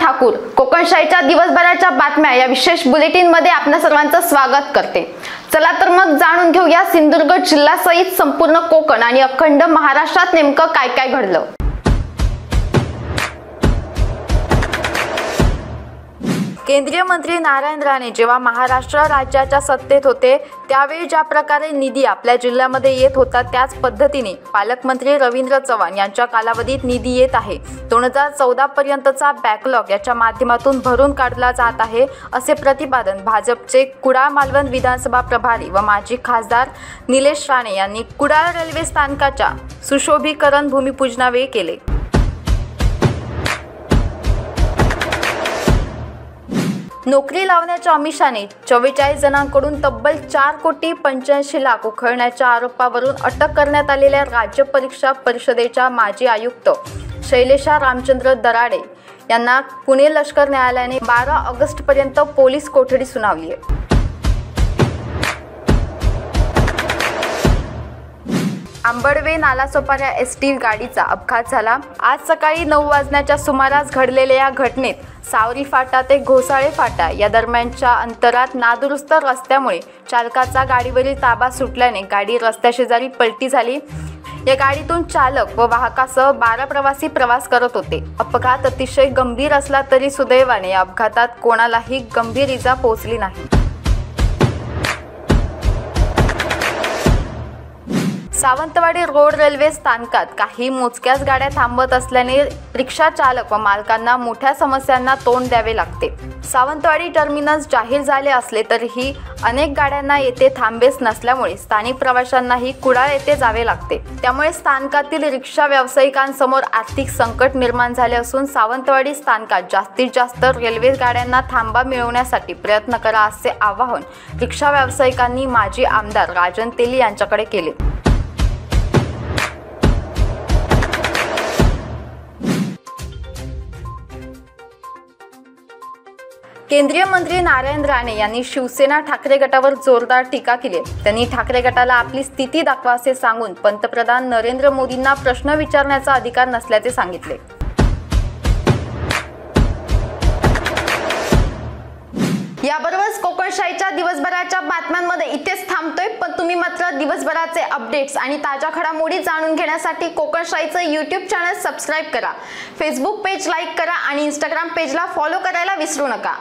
ठाकूर कोकणशाहीच्या दिवसभराच्या बातम्या या विशेष बुलेटिन मध्ये आपल्या सर्वांचं स्वागत करते। चला तर मग जाणून घेऊया सिंधुदुर्ग जिल्ह्यासहित संपूर्ण कोकण आणि अखंड महाराष्ट्रात नेमकं काय काय घडलं। केंद्रीय मंत्री नारायण राणे जेव्हा महाराष्ट्र राज्याच्या सत्तेत होते त्यावेळी ज्या प्रकारे निधी आपल्या जिल्ह्यामध्ये येत होता त्याच पद्धतीने पालकमंत्री रवींद्र चव्हाण यांच्या कालावधीत निधी येत आहे। 2014 पर्यंतचा बॅकलॉग याच्या माध्यमातून भरून काढला जात आहे असे प्रतिपादन भाजपचे कुडाळ मालवण विधानसभा प्रभारी व माजी खासदार निलेश राणे यांनी कुडाळ रेल्वे स्थानकाच्या सुशोभीकरण भूमिपूजनावेळी केले। नोकरी लावण्याच्या आमिषाने 44 जणांकडून तब्बल 4,85,00,000 उखळण्याच्या आरोपावरून अटक करण्यात आलेल्या राज्य परीक्षा परिषदेच्या माजी आयुक्त शैलेशा रामचंद्र दराडे यांना पुणे लष्कर न्यायालयाने 12 ऑगस्टपर्यंत पोलीस कोठडी सुनावली आहे। आंबडवे नालासोपारा एसटी गाडीचा अपघात झाला। आज सकाळी 9 वाजण्याच्या सुमारास घडलेल्या या घटनेत सावरी फाटा ते घोसाळे फाटा या दरम्यानच्या अंतरात नादुरुस्त रस्त्यामुळे चालकाचा गाडीवरील ताबा सुटल्याने गाडी रस्त्याशेजारी पलटी झाली। या गाडीतून चालक व वाहकासह 12 प्रवासी प्रवास करत होते। अपघात अतिशय गंभीर असला तरी सुदैवाने या अपघातात कोणालाही गंभीर इजा पोहोचली नाही। सावंतवाडी रोड रेल्वे स्थानकात काही मोजक्याच गाड्या थांबत असल्याने रिक्षा चालक व मालकांना मोठ्या समस्यांना तोंड द्यावे लागते। सावंतवाडी टर्मिनस जाहीर झाले असले तरीही अनेक गाड्यांना येथे थांबेच नसल्यामुळे स्थानिक प्रवाशांनाही कुडाळ येथे जावे लागते। त्यामुळे स्थानकातील रिक्षा व्यावसायिकांसमोर आर्थिक संकट निर्माण झाले असून सावंतवाडी स्थानकात जास्तीत जास्त रेल्वे गाड्यांना थांबा मिळवण्यासाठी प्रयत्न करा असे आवाहन रिक्षा व्यावसायिकांनी माजी आमदार राजन तेली यांच्याकडे केले। केंद्रीय मंत्री नारायण राणे यांनी शिवसेना ठाकरे गटावर जोरदार टीका केली। त्यांनी ठाकरे गटाला आपली स्थिती दाखवा असे सांगून पंतप्रधान नरेंद्र मोदींना प्रश्न विचारण्याचा अधिकार नसल्याचे सांगितले। याबरोबरच कोकणशाहीच्या दिवसभराच्या बातम्यांमध्ये इथेच थांबतोय, पण तुम्ही मात्र दिवसभराचे अपडेट्स आणि ताज्या घडामोडी जाणून घेण्यासाठी कोकणशाहीचं YouTube चॅनल सबस्क्राइब करा, फेसबुक पेज लाईक करा आणि Instagram पेजला फॉलो करायला विसरू नका।